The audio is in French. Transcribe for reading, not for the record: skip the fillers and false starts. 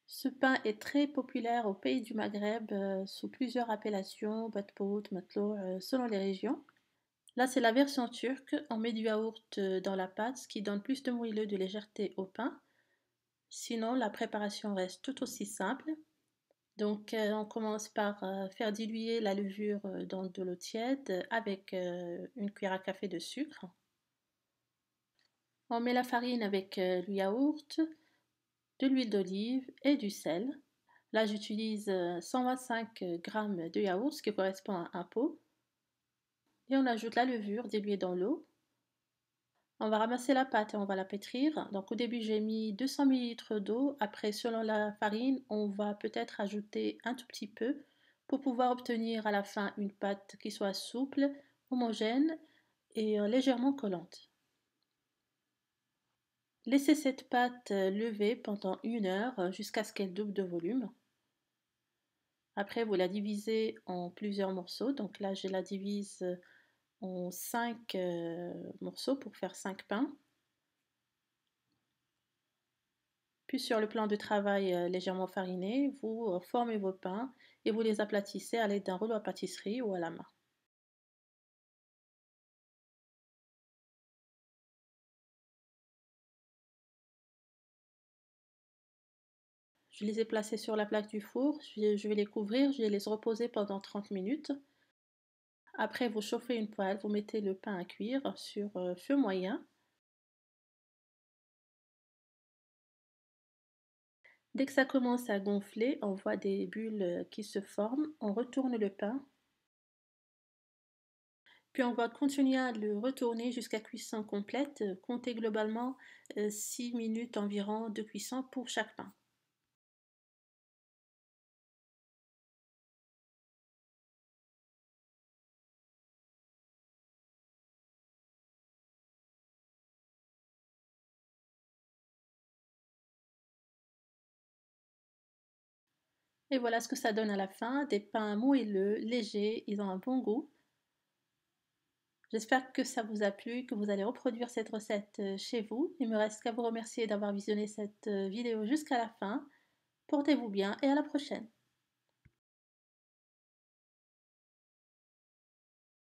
Ce pain est très populaire au pays du Maghreb sous plusieurs appellations, batpout, matelot, selon les régions. Là, c'est la version turque. On met du yaourt dans la pâte, ce qui donne plus de moelleux, de légèreté au pain. Sinon, la préparation reste tout aussi simple. Donc, on commence par faire diluer la levure dans de l'eau tiède avec une cuillère à café de sucre. On met la farine avec le yaourt, de l'huile d'olive et du sel. Là, j'utilise 125 g de yaourt, ce qui correspond à un pot. Et on ajoute la levure diluée dans l'eau. On va ramasser la pâte et on va la pétrir. Donc au début, j'ai mis 200 ml d'eau. Après, selon la farine, on va peut-être ajouter un tout petit peu pour pouvoir obtenir à la fin une pâte qui soit souple, homogène et légèrement collante. Laissez cette pâte lever pendant 1 heure jusqu'à ce qu'elle double de volume. Après, vous la divisez en plusieurs morceaux. Donc là, je la divise en 5 morceaux pour faire 5 pains. Puis sur le plan de travail légèrement fariné, vous formez vos pains et vous les aplatissez à l'aide d'un rouleau à pâtisserie ou à la main. Je les ai placés sur la plaque du four, je vais les couvrir, je vais les reposer pendant 30 minutes. Après, vous chauffez une poêle, vous mettez le pain à cuire sur feu moyen. Dès que ça commence à gonfler, on voit des bulles qui se forment, on retourne le pain. Puis on va continuer à le retourner jusqu'à cuisson complète, comptez globalement 6 minutes environ de cuisson pour chaque pain. Et voilà ce que ça donne à la fin, des pains moelleux, légers, ils ont un bon goût. J'espère que ça vous a plu, que vous allez reproduire cette recette chez vous. Il me reste qu'à vous remercier d'avoir visionné cette vidéo jusqu'à la fin. Portez-vous bien et à la prochaine.